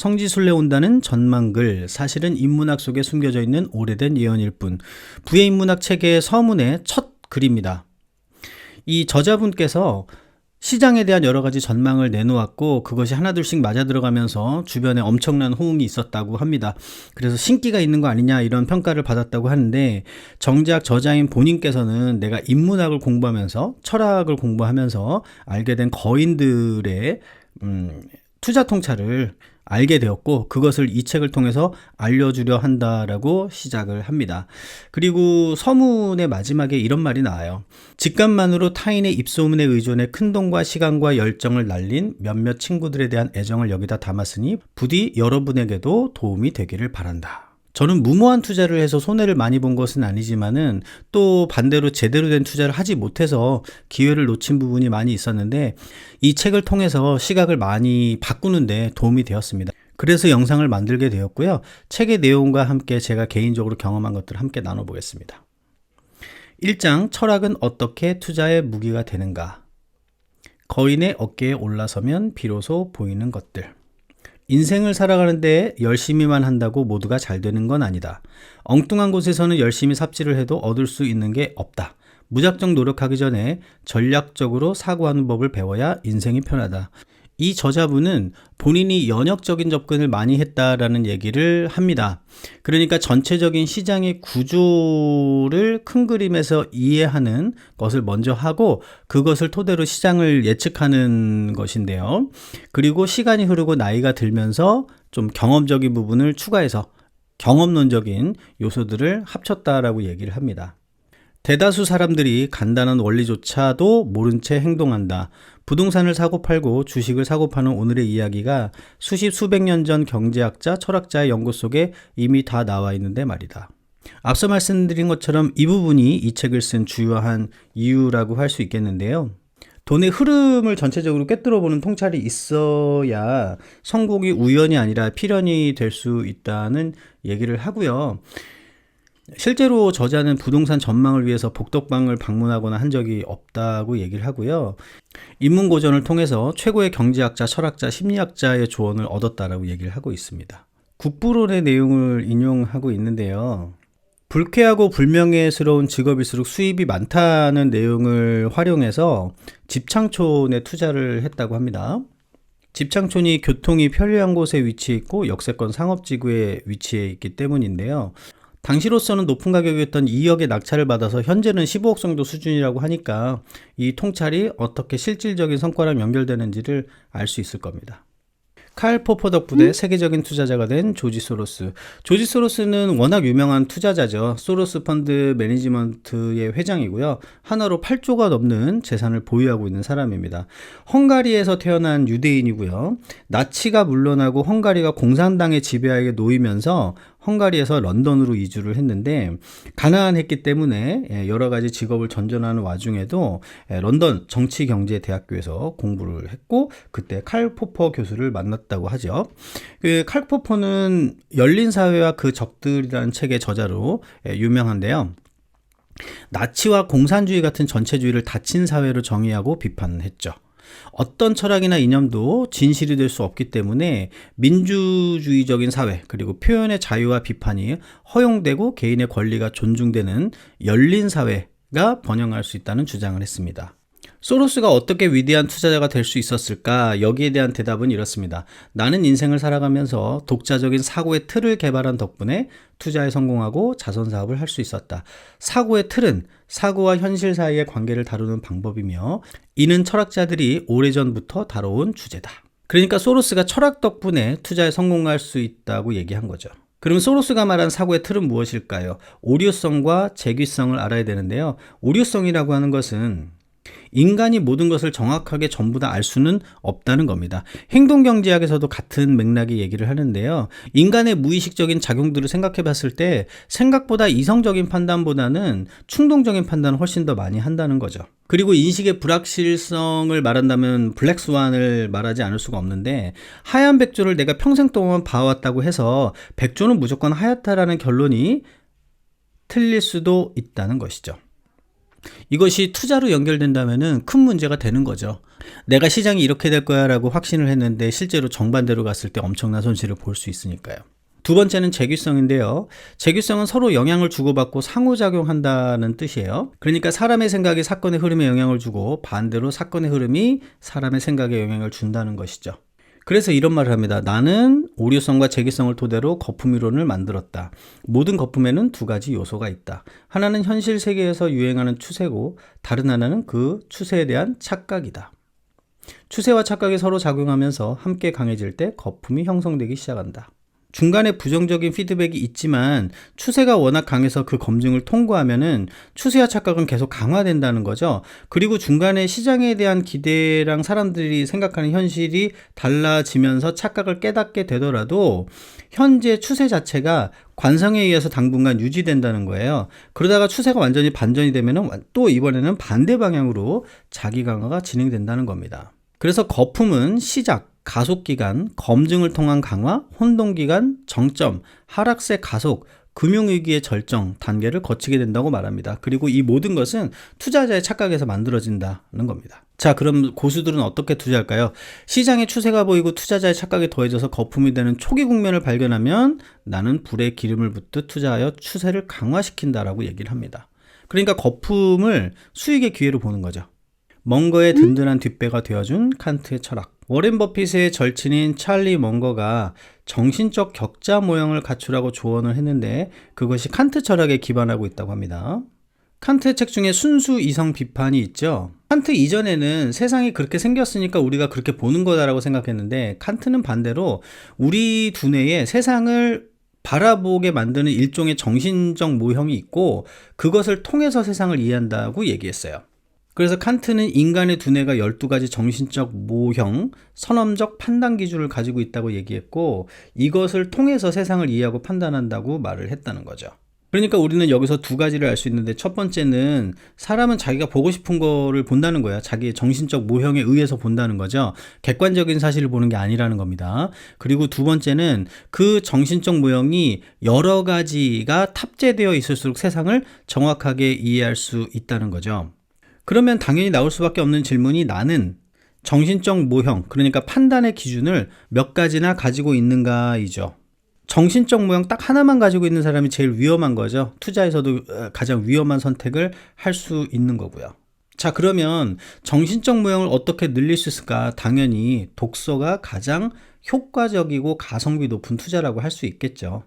성지순례 온다는 전망글, 사실은 인문학 속에 숨겨져 있는 오래된 예언일 뿐. 부의 인문학 체계의 서문의 첫 글입니다. 이 저자분께서 시장에 대한 여러 가지 전망을 내놓았고 그것이 하나둘씩 맞아 들어가면서 주변에 엄청난 호응이 있었다고 합니다. 그래서 신기가 있는 거 아니냐 이런 평가를 받았다고 하는데, 정작 저자인 본인께서는 내가 인문학을 공부하면서 철학을 공부하면서 알게 된 거인들의 투자 통찰을 알게 되었고 그것을 이 책을 통해서 알려주려 한다라고 시작을 합니다. 그리고 서문의 마지막에 이런 말이 나와요. 직감만으로 타인의 입소문에 의존해 큰돈과 시간과 열정을 날린 몇몇 친구들에 대한 애정을 여기다 담았으니 부디 여러분에게도 도움이 되기를 바란다. 저는 무모한 투자를 해서 손해를 많이 본 것은 아니지만은 또 반대로 제대로 된 투자를 하지 못해서 기회를 놓친 부분이 많이 있었는데 이 책을 통해서 시각을 많이 바꾸는데 도움이 되었습니다. 그래서 영상을 만들게 되었고요. 책의 내용과 함께 제가 개인적으로 경험한 것들을 함께 나눠보겠습니다. 1장, 철학은 어떻게 투자의 무기가 되는가? 거인의 어깨에 올라서면 비로소 보이는 것들. 인생을 살아가는데 열심히만 한다고 모두가 잘 되는 건 아니다. 엉뚱한 곳에서는 열심히 삽질을 해도 얻을 수 있는 게 없다. 무작정 노력하기 전에 전략적으로 사고하는 법을 배워야 인생이 편하다. 이 저자분은 본인이 연역적인 접근을 많이 했다라는 얘기를 합니다. 그러니까 전체적인 시장의 구조를 큰 그림에서 이해하는 것을 먼저 하고 그것을 토대로 시장을 예측하는 것인데요. 그리고 시간이 흐르고 나이가 들면서 좀 경험적인 부분을 추가해서 경험론적인 요소들을 합쳤다라고 얘기를 합니다. 대다수 사람들이 간단한 원리조차도 모른 채 행동한다. 부동산을 사고 팔고 주식을 사고 파는 오늘의 이야기가 수십 수백 년 전 경제학자, 철학자의 연구 속에 이미 다 나와 있는데 말이다. 앞서 말씀드린 것처럼 이 부분이 이 책을 쓴 주요한 이유라고 할 수 있겠는데요. 돈의 흐름을 전체적으로 꿰뚫어보는 통찰이 있어야 성공이 우연이 아니라 필연이 될 수 있다는 얘기를 하고요. 실제로 저자는 부동산 전망을 위해서 복덕방을 방문하거나 한 적이 없다고 얘기를 하고요. 인문고전을 통해서 최고의 경제학자, 철학자, 심리학자의 조언을 얻었다라고 얘기를 하고 있습니다. 국부론의 내용을 인용하고 있는데요. 불쾌하고 불명예스러운 직업일수록 수입이 많다는 내용을 활용해서 집창촌에 투자를 했다고 합니다. 집창촌이 교통이 편리한 곳에 위치해 있고 역세권 상업지구에 위치해 있기 때문인데요. 당시로서는 높은 가격이었던 2억의 낙찰을 받아서 현재는 15억 정도 수준이라고 하니까 이 통찰이 어떻게 실질적인 성과랑 연결되는지를 알 수 있을 겁니다. 칼 포퍼 덕분에 세계적인 투자자가 된 조지 소로스. 조지 소로스는 워낙 유명한 투자자죠. 소로스 펀드 매니지먼트의 회장이고요. 하나로 8조가 넘는 재산을 보유하고 있는 사람입니다. 헝가리에서 태어난 유대인이고요. 나치가 물러나고 헝가리가 공산당의 지배하에 놓이면서 헝가리에서 런던으로 이주를 했는데 가난했기 때문에 여러 가지 직업을 전전하는 와중에도 런던 정치경제대학교에서 공부를 했고 그때 칼 포퍼 교수를 만났다고 하죠. 칼 포퍼는 열린사회와 그 적들이라는 책의 저자로 유명한데요. 나치와 공산주의 같은 전체주의를 닫힌 사회로 정의하고 비판했죠. 어떤 철학이나 이념도 진실이 될 수 없기 때문에 민주주의적인 사회 그리고 표현의 자유와 비판이 허용되고 개인의 권리가 존중되는 열린 사회가 번영할 수 있다는 주장을 했습니다. 소로스가 어떻게 위대한 투자자가 될 수 있었을까? 여기에 대한 대답은 이렇습니다. 나는 인생을 살아가면서 독자적인 사고의 틀을 개발한 덕분에 투자에 성공하고 자선사업을 할 수 있었다. 사고의 틀은 사고와 현실 사이의 관계를 다루는 방법이며 이는 철학자들이 오래전부터 다뤄온 주제다. 그러니까 소로스가 철학 덕분에 투자에 성공할 수 있다고 얘기한 거죠. 그럼 소로스가 말한 사고의 틀은 무엇일까요? 오류성과 재귀성을 알아야 되는데요. 오류성이라고 하는 것은 인간이 모든 것을 정확하게 전부 다 알 수는 없다는 겁니다. 행동경제학에서도 같은 맥락의 얘기를 하는데요. 인간의 무의식적인 작용들을 생각해 봤을 때 생각보다 이성적인 판단보다는 충동적인 판단을 훨씬 더 많이 한다는 거죠. 그리고 인식의 불확실성을 말한다면 블랙스완을 말하지 않을 수가 없는데 하얀 백조를 내가 평생 동안 봐왔다고 해서 백조는 무조건 하얗다라는 결론이 틀릴 수도 있다는 것이죠. 이것이 투자로 연결된다면은 큰 문제가 되는 거죠. 내가 시장이 이렇게 될 거야 라고 확신을 했는데 실제로 정반대로 갔을 때 엄청난 손실을 볼 수 있으니까요. 두 번째는 재규성인데요. 재규성은 서로 영향을 주고받고 상호작용한다는 뜻이에요. 그러니까 사람의 생각이 사건의 흐름에 영향을 주고 반대로 사건의 흐름이 사람의 생각에 영향을 준다는 것이죠. 그래서 이런 말을 합니다. 나는 오류성과 재규성을 토대로 거품 이론을 만들었다. 모든 거품에는 두 가지 요소가 있다. 하나는 현실 세계에서 유행하는 추세고 다른 하나는 그 추세에 대한 착각이다. 추세와 착각이 서로 작용하면서 함께 강해질 때 거품이 형성되기 시작한다. 중간에 부정적인 피드백이 있지만 추세가 워낙 강해서 그 검증을 통과하면은 추세와 착각은 계속 강화된다는 거죠. 그리고 중간에 시장에 대한 기대랑 사람들이 생각하는 현실이 달라지면서 착각을 깨닫게 되더라도 현재 추세 자체가 관성에 의해서 당분간 유지된다는 거예요. 그러다가 추세가 완전히 반전이 되면은 또 이번에는 반대 방향으로 자기 강화가 진행된다는 겁니다. 그래서 거품은 시작, 가속기간, 검증을 통한 강화, 혼동기간, 정점, 하락세 가속, 금융위기의 절정 단계를 거치게 된다고 말합니다. 그리고 이 모든 것은 투자자의 착각에서 만들어진다는 겁니다. 자, 그럼 고수들은 어떻게 투자할까요? 시장의 추세가 보이고 투자자의 착각이 더해져서 거품이 되는 초기 국면을 발견하면 나는 불에 기름을 붓듯 투자하여 추세를 강화시킨다라고 얘기를 합니다. 그러니까 거품을 수익의 기회로 보는 거죠. 멍거의 든든한 뒷배가 되어준 칸트의 철학. 워렌 버핏의 절친인 찰리 멍거가 정신적 격자 모형을 갖추라고 조언을 했는데 그것이 칸트 철학에 기반하고 있다고 합니다. 칸트의 책 중에 순수 이성 비판이 있죠. 칸트 이전에는 세상이 그렇게 생겼으니까 우리가 그렇게 보는 거다라고 생각했는데 칸트는 반대로 우리 두뇌에 세상을 바라보게 만드는 일종의 정신적 모형이 있고 그것을 통해서 세상을 이해한다고 얘기했어요. 그래서 칸트는 인간의 두뇌가 12가지 정신적 모형, 선험적 판단 기준을 가지고 있다고 얘기했고 이것을 통해서 세상을 이해하고 판단한다고 말을 했다는 거죠. 그러니까 우리는 여기서 두 가지를 알 수 있는데 첫 번째는 사람은 자기가 보고 싶은 거를 본다는 거야. 자기의 정신적 모형에 의해서 본다는 거죠. 객관적인 사실을 보는 게 아니라는 겁니다. 그리고 두 번째는 그 정신적 모형이 여러 가지가 탑재되어 있을수록 세상을 정확하게 이해할 수 있다는 거죠. 그러면 당연히 나올 수밖에 없는 질문이 나는 정신적 모형, 그러니까 판단의 기준을 몇 가지나 가지고 있는가이죠. 정신적 모형 딱 하나만 가지고 있는 사람이 제일 위험한 거죠. 투자에서도 가장 위험한 선택을 할 수 있는 거고요. 자, 그러면 정신적 모형을 어떻게 늘릴 수 있을까? 당연히 독서가 가장 효과적이고 가성비 높은 투자라고 할 수 있겠죠.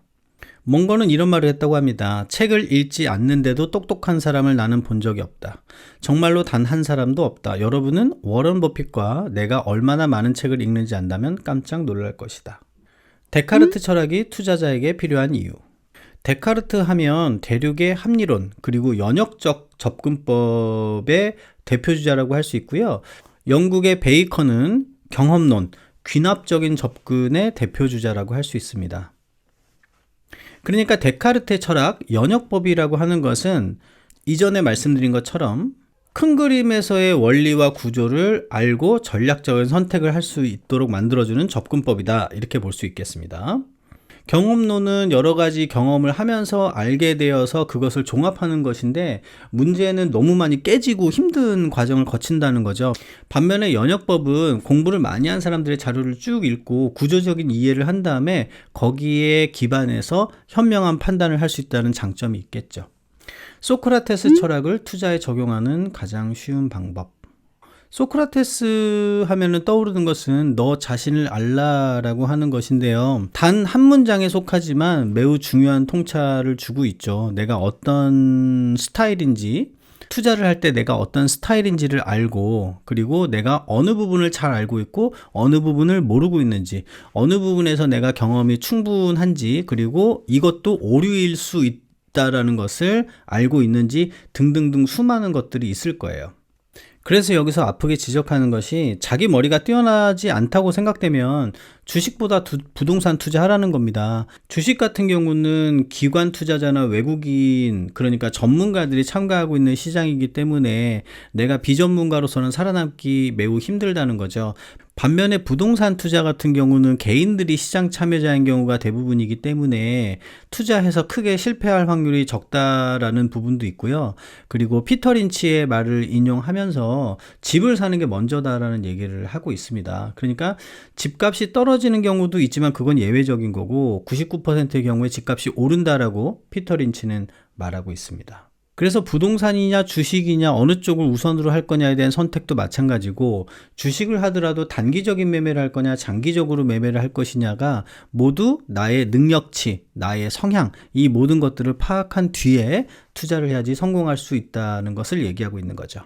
멍거는 이런 말을 했다고 합니다. 책을 읽지 않는데도 똑똑한 사람을 나는 본 적이 없다. 정말로 단 한 사람도 없다. 여러분은 워런 버핏과 내가 얼마나 많은 책을 읽는지 안다면 깜짝 놀랄 것이다. 데카르트 철학이 투자자에게 필요한 이유. 데카르트 하면 대륙의 합리론 그리고 연역적 접근법의 대표주자라고 할 수 있고요. 영국의 베이컨은 경험론, 귀납적인 접근의 대표주자라고 할 수 있습니다. 그러니까 데카르트의 철학, 연역법이라고 하는 것은 이전에 말씀드린 것처럼 큰 그림에서의 원리와 구조를 알고 전략적인 선택을 할 수 있도록 만들어주는 접근법이다. 이렇게 볼 수 있겠습니다. 경험론은 여러 가지 경험을 하면서 알게 되어서 그것을 종합하는 것인데 문제는 너무 많이 깨지고 힘든 과정을 거친다는 거죠. 반면에 연역법은 공부를 많이 한 사람들의 자료를 쭉 읽고 구조적인 이해를 한 다음에 거기에 기반해서 현명한 판단을 할 수 있다는 장점이 있겠죠. 소크라테스 철학을 투자에 적용하는 가장 쉬운 방법. 소크라테스 하면은 떠오르는 것은 너 자신을 알라라고 하는 것인데요. 단 한 문장에 속하지만 매우 중요한 통찰을 주고 있죠. 내가 어떤 스타일인지, 투자를 할 때 내가 어떤 스타일인지를 알고 그리고 내가 어느 부분을 잘 알고 있고 어느 부분을 모르고 있는지, 어느 부분에서 내가 경험이 충분한지, 그리고 이것도 오류일 수 있다라는 것을 알고 있는지 등등등 수많은 것들이 있을 거예요. 그래서 여기서 아프게 지적하는 것이 자기 머리가 뛰어나지 않다고 생각되면 주식보다 부동산 투자하라는 겁니다. 주식 같은 경우는 기관 투자자나 외국인, 그러니까 전문가들이 참가하고 있는 시장이기 때문에 내가 비전문가로서는 살아남기 매우 힘들다는 거죠. 반면에 부동산 투자 같은 경우는 개인들이 시장 참여자인 경우가 대부분이기 때문에 투자해서 크게 실패할 확률이 적다라는 부분도 있고요. 그리고 피터 린치의 말을 인용하면서 집을 사는 게 먼저다라는 얘기를 하고 있습니다. 그러니까 집값이 떨어지는 경우도 있지만 그건 예외적인 거고 99%의 경우에 집값이 오른다라고 피터 린치는 말하고 있습니다. 그래서 부동산이냐 주식이냐 어느 쪽을 우선으로 할 거냐에 대한 선택도 마찬가지고, 주식을 하더라도 단기적인 매매를 할 거냐 장기적으로 매매를 할 것이냐가 모두 나의 능력치, 나의 성향, 이 모든 것들을 파악한 뒤에 투자를 해야지 성공할 수 있다는 것을 얘기하고 있는 거죠.